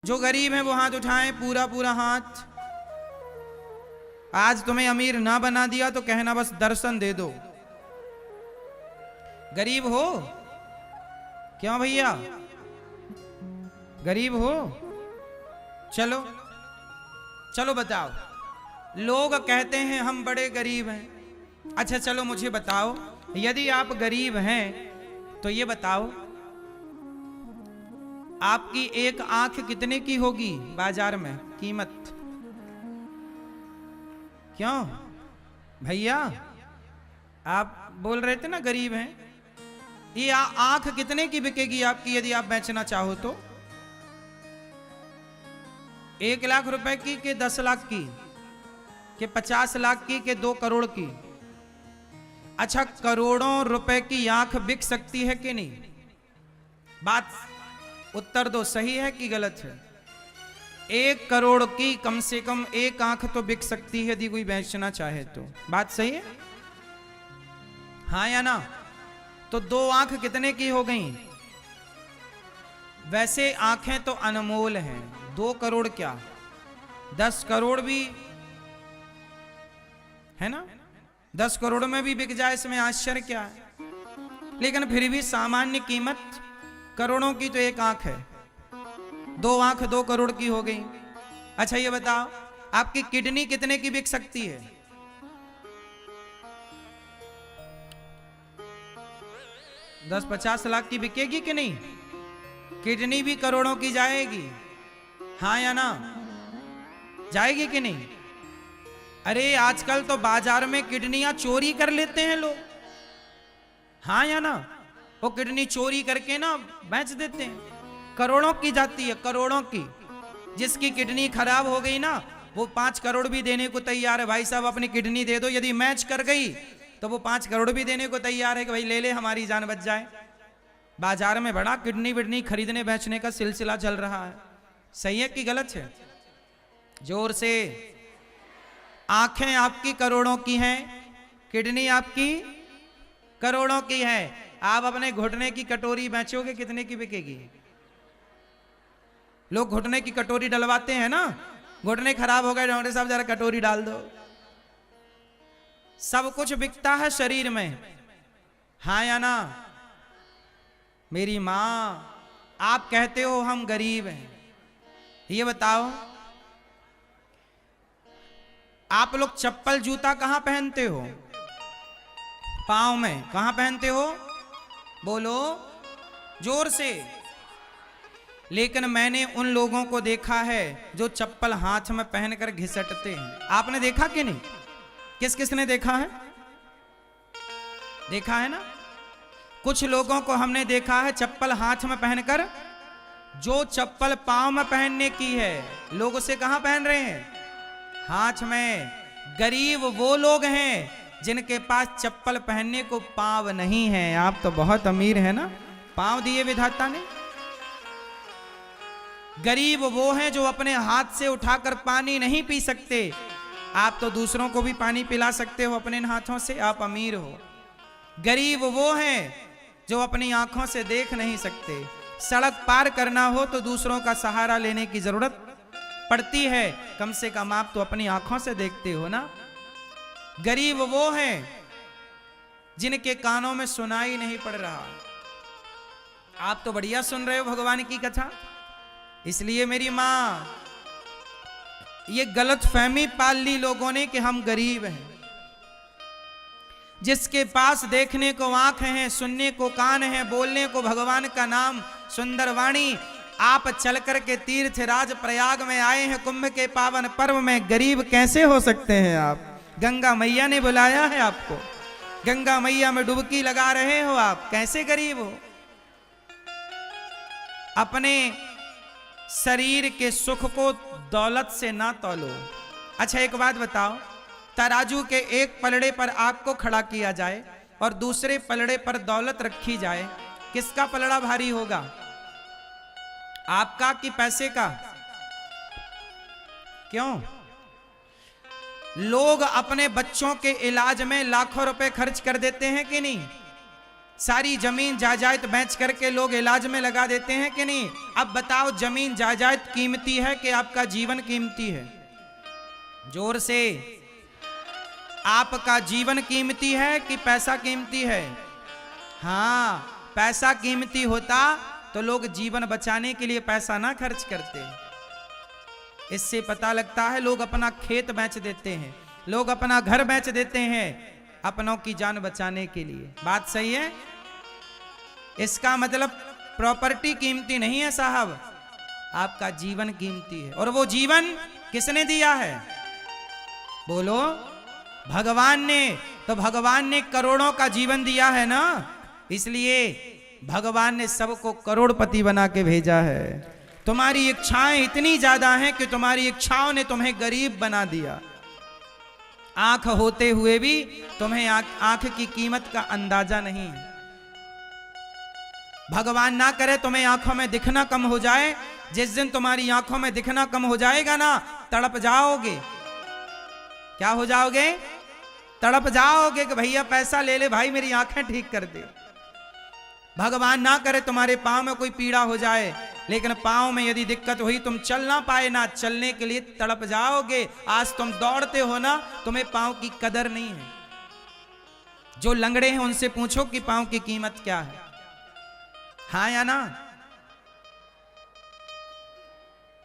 जो गरीब है वो हाथ उठाएं, पूरा पूरा हाथ। आज तुम्हें अमीर ना बना दिया तो कहना बस दर्शन दे दो। गरीब हो क्यों भैया, गरीब हो? चलो चलो बताओ। लोग कहते हैं हम बड़े गरीब हैं। अच्छा चलो मुझे बताओ, यदि आप गरीब हैं तो ये बताओ आपकी एक आंख कितने की होगी बाजार में कीमत? क्यों भैया, आप बोल रहे थे ना गरीब हैं। ये आंख कितने की बिकेगी आपकी यदि आप बेचना चाहो तो? 1 लाख रुपए की के 10 लाख की के 50 लाख की के 2 करोड़ की? अच्छा, करोड़ों रुपए की आंख बिक सकती है कि नहीं? बात उत्तर दो, सही है कि गलत है? 1 करोड़ की कम से कम एक आंख तो बिक सकती है यदि कोई बेचना चाहे तो। बात सही है, हाँ या ना? तो 2 आंख कितने की हो गई? वैसे आंखें तो अनमोल हैं, 2 करोड़ क्या 10 करोड़ भी है ना? 10 करोड़ में भी बिक जाए, इसमें आश्चर्य क्या है? लेकिन फिर भी सामान्य कीमत करोड़ों की तो एक आंख है। 2 आंख 2 करोड़ की हो गई। अच्छा ये बताओ आपकी किडनी कितने की बिक सकती है? 10-50 लाख की बिकेगी कि नहीं? किडनी भी करोड़ों की जाएगी, हाँ या ना? जाएगी कि नहीं? अरे आजकल तो बाजार में किडनियां चोरी कर लेते हैं लोग, हाँ या ना? वो किडनी चोरी करके ना बेच देते हैं, करोड़ों की जाती है, करोड़ों की। जिसकी किडनी खराब हो गई ना वो 5 करोड़ भी देने को तैयार है, भाई साहब अपनी किडनी दे दो। यदि मैच कर गई तो वो 5 करोड़ भी देने को तैयार है कि भाई ले ले, हमारी जान बच जाए। बाजार में बड़ा किडनी विडनी खरीदने बेचने का सिलसिला चल रहा है। सही है कि गलत है? जोर से। आंखें आपकी करोड़ों की हैं, किडनी आपकी करोड़ों की है। आप अपने घुटने की कटोरी बेचोगे कितने की बिकेगी? लोग घुटने की कटोरी डलवाते हैं ना, घुटने खराब हो गए, डॉक्टर साहब जरा कटोरी डाल दो। सब कुछ बिकता है शरीर में, हाँ या ना? मेरी मां, आप कहते हो हम गरीब हैं, ये बताओ आप लोग चप्पल जूता कहां पहनते हो? पांव में कहां पहनते हो? बोलो जोर से। लेकिन मैंने उन लोगों को देखा है जो चप्पल हाथ में पहनकर घिसटते हैं। आपने देखा कि नहीं? किस किस ने देखा है? देखा है ना? कुछ लोगों को हमने देखा है चप्पल हाथ में पहनकर, जो चप्पल पांव में पहनने की है लोग उसे कहां पहन रहे हैं? हाथ में। गरीब वो लोग हैं जिनके पास चप्पल पहनने को पांव नहीं है। आप तो बहुत अमीर है ना, पांव दिए विधाता ने। गरीब वो हैं जो अपने हाथ से उठाकर पानी नहीं पी सकते। आप तो दूसरों को भी पानी पिला सकते हो अपने हाथों से, आप अमीर हो। गरीब वो हैं जो अपनी आंखों से देख नहीं सकते। सड़क पार करना हो तो दूसरों का सहारा लेने की जरूरत पड़ती है, कम से कम आप तो अपनी आंखों से देखते हो ना। गरीब वो हैं जिनके कानों में सुनाई नहीं पड़ रहा। आप तो बढ़िया सुन रहे हो भगवान की कथा। इसलिए मेरी मां, ये गलत फहमी पाल ली लोगों ने कि हम गरीब हैं। जिसके पास देखने को आंख हैं, सुनने को कान हैं, बोलने को भगवान का नाम सुंदर वाणी, आप चल कर के तीर्थ राज प्रयाग में आए हैं कुंभ के पावन पर्व में, गरीब कैसे हो सकते हैं आप? गंगा मैया ने बुलाया है आपको, गंगा मैया में डुबकी लगा रहे हो आप, कैसे गरीब हो? अपने शरीर के सुख को दौलत से ना तौलो। अच्छा एक बात बताओ, तराजू के एक पलड़े पर आपको खड़ा किया जाए और दूसरे पलड़े पर दौलत रखी जाए, किसका पलड़ा भारी होगा? आपका कि पैसे का? क्यों? लोग अपने बच्चों के इलाज में लाखों रुपए खर्च कर देते हैं कि नहीं? सारी जमीन जायदाद बेच करके लोग इलाज में लगा देते हैं कि नहीं? अब बताओ, जमीन जायदाद कीमती है कि आपका जीवन कीमती है? जोर से, आपका जीवन कीमती है कि पैसा कीमती है? हाँ, पैसा कीमती होता तो लोग जीवन बचाने के लिए पैसा ना खर्च करते। इससे पता लगता है लोग अपना खेत बेच देते हैं, लोग अपना घर बेच देते हैं अपनों की जान बचाने के लिए। बात सही है? इसका मतलब प्रॉपर्टी कीमती नहीं है साहब, आपका जीवन कीमती है। और वो जीवन किसने दिया है? बोलो, भगवान ने। तो भगवान ने करोड़ों का जीवन दिया है ना, इसलिए भगवान ने सबको करोड़पति बना के भेजा है। तुम्हारी इच्छाएं इतनी ज्यादा हैं कि तुम्हारी इच्छाओं ने तुम्हें गरीब बना दिया। आंख होते हुए भी तुम्हें आंख की कीमत का अंदाजा नहीं। भगवान ना करे तुम्हें आंखों में दिखना कम हो जाए। जिस दिन तुम्हारी आंखों में दिखना कम हो जाएगा ना, तड़प जाओगे। क्या हो जाओगे? तड़प जाओगे कि भैया पैसा ले ले भाई, मेरी आंखें ठीक कर दे। भगवान ना करे तुम्हारे पांव में कोई पीड़ा हो जाए, लेकिन पांव में यदि दिक्कत हुई, तुम चल ना पाए ना, चलने के लिए तड़प जाओगे। आज तुम दौड़ते हो ना, तुम्हें पांव की कदर नहीं है। जो लंगड़े हैं उनसे पूछो कि पांव की कीमत क्या है। हाँ या ना?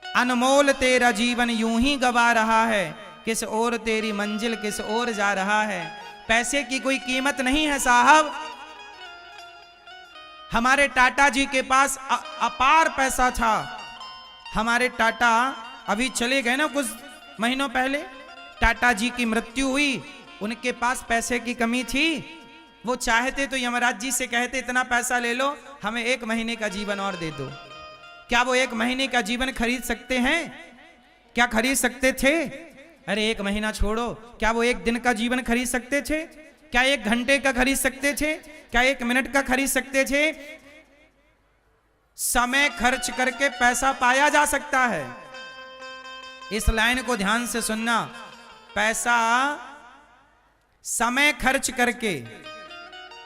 अनमोल तेरा जीवन यूं ही गवा रहा है, किस ओर तेरी मंजिल किस ओर जा रहा है। पैसे की कोई कीमत नहीं है साहब। हमारे टाटा जी के पास अपार पैसा था। हमारे टाटा अभी चले गए ना, कुछ महीनों पहले टाटा जी की मृत्यु हुई। उनके पास पैसे की कमी थी। वो चाहते तो यमराज जी से कहते इतना पैसा ले लो, हमें 1 महीने का जीवन और दे दो। क्या वो 1 महीने का जीवन खरीद सकते हैं? क्या खरीद सकते थे? अरे 1 महीना छोड़ो, क्या वो 1 दिन का जीवन खरीद सकते थे? क्या 1 घंटे का खरीद सकते थे? क्या 1 मिनट का खरीद सकते थे? समय खर्च करके पैसा पाया जा सकता है। इस लाइन को ध्यान से सुनना। पैसा समय खर्च करके,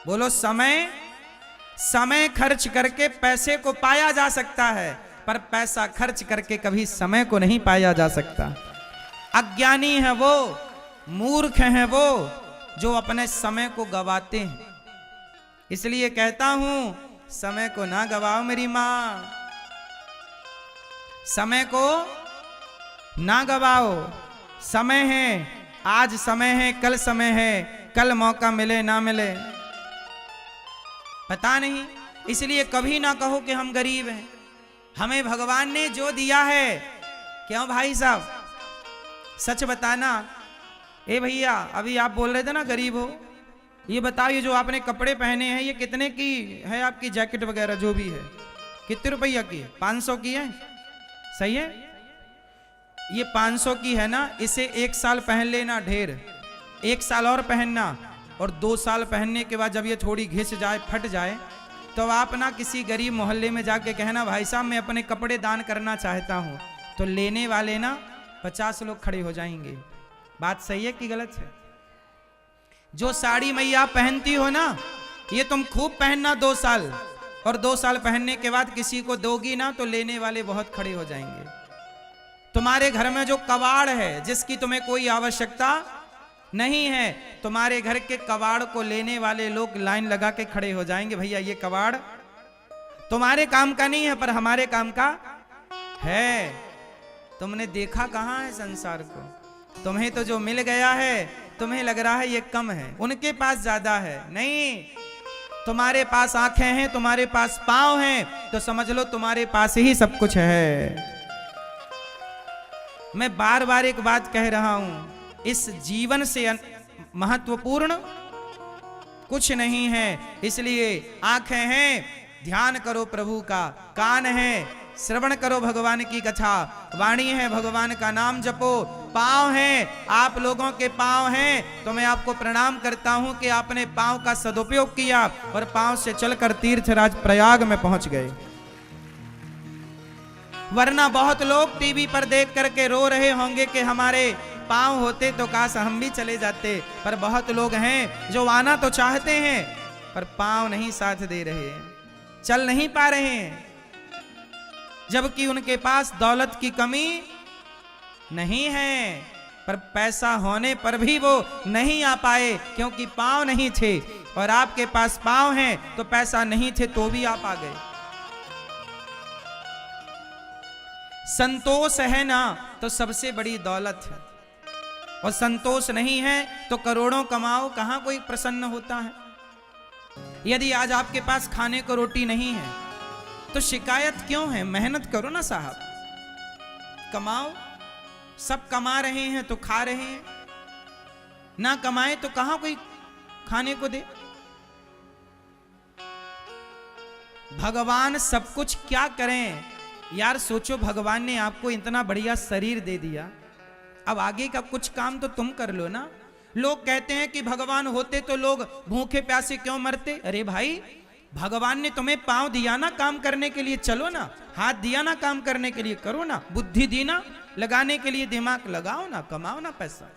बोलो समय खर्च करके पैसे को पाया जा सकता है, पर पैसा खर्च करके कभी समय को नहीं पाया जा सकता। अज्ञानी है वो, मूर्ख है वो जो अपने समय को गवाते हैं। इसलिए कहता हूं, समय को ना गवाओ मेरी मां, समय को ना गवाओ। समय है, आज समय है, कल समय है, कल मौका मिले ना मिले पता नहीं। इसलिए कभी ना कहो कि हम गरीब हैं। हमें भगवान ने जो दिया है, क्यों भाई साहब सच बताना। ए भैया, अभी आप बोल रहे थे ना गरीब हो, ये बताओ, ये जो आपने कपड़े पहने हैं ये कितने की है? आपकी जैकेट वगैरह जो भी है कितने रुपया की है? 500 की है? सही है? ये 500 की है ना, इसे 1 साल पहन लेना ढेर, 1 साल और पहनना, और 2 साल पहनने के बाद जब ये थोड़ी घिस जाए, फट जाए, तो आप ना किसी गरीब मोहल्ले में जाके कहना भाई साहब मैं अपने कपड़े दान करना चाहता हूँ, तो लेने वाले ना 50 लोग खड़े हो जाएंगे। बात सही है कि गलत है? जो साड़ी मैया पहनती हो ना, ये तुम खूब पहनना 2 साल, और 2 साल पहनने के बाद किसी को दोगी ना तो लेने वाले बहुत खड़े हो जाएंगे। तुम्हारे घर में जो कबाड़ है, जिसकी तुम्हें कोई आवश्यकता नहीं है, तुम्हारे घर के कबाड़ को लेने वाले लोग लाइन लगा के खड़े हो जाएंगे। भैया ये कबाड़ तुम्हारे काम का नहीं है, पर हमारे काम का है। तुमने देखा कहाँ है संसार को? तुम्हें तो जो मिल गया है, तुम्हें लग रहा है ये कम है, उनके पास ज्यादा है। नहीं, तुम्हारे पास आंखें हैं, तुम्हारे पास पांव हैं, तो समझ लो तुम्हारे पास ही सब कुछ है। मैं बार बार एक बात कह रहा हूं, इस जीवन से महत्वपूर्ण कुछ नहीं है। इसलिए आंखें हैं, ध्यान करो प्रभु का, कान है, श्रवण करो भगवान की कथा, वाणी है, भगवान का नाम जपो, पांव हैं, आप लोगों के पांव हैं, तो मैं आपको प्रणाम करता हूं कि आपने पांव का सदुपयोग किया और पांव से चलकर तीर्थराज प्रयाग में पहुंच गए। वरना बहुत लोग टीवी पर देख करके रो रहे होंगे कि हमारे पांव होते तो काश हम भी चले जाते, पर बहुत लोग हैं जो आना तो चाहते हैं, पर पांव नहीं साथ दे रहे हैं, चल नहीं पा रहे हैं, जबकि उनके पास दौलत की कमी नहीं है, पर पैसा होने पर भी वो नहीं आ पाए क्योंकि पांव नहीं थे। और आपके पास पांव हैं तो पैसा नहीं थे तो भी आप आ गए। संतोष है ना तो सबसे बड़ी दौलत है, और संतोष नहीं है तो करोड़ों कमाओ, कहां कोई प्रसन्न होता है। यदि आज आपके पास खाने को रोटी नहीं है तो शिकायत क्यों है? मेहनत करो ना साहब, कमाओ। सब कमा रहे हैं तो खा रहे हैं, ना कमाए तो कहां कोई खाने को दे। भगवान सब कुछ क्या करें यार, सोचो भगवान ने आपको इतना बढ़िया शरीर दे दिया, अब आगे का कुछ काम तो तुम कर लो ना। लोग कहते हैं कि भगवान होते तो लोग भूखे प्यासे क्यों मरते। अरे भाई, भगवान ने तुम्हें पांव दिया ना काम करने के लिए, चलो ना। हाथ दिया ना काम करने के लिए, करो ना। बुद्धि दी ना लगाने के लिए, दिमाग लगाओ ना, कमाओ ना पैसा।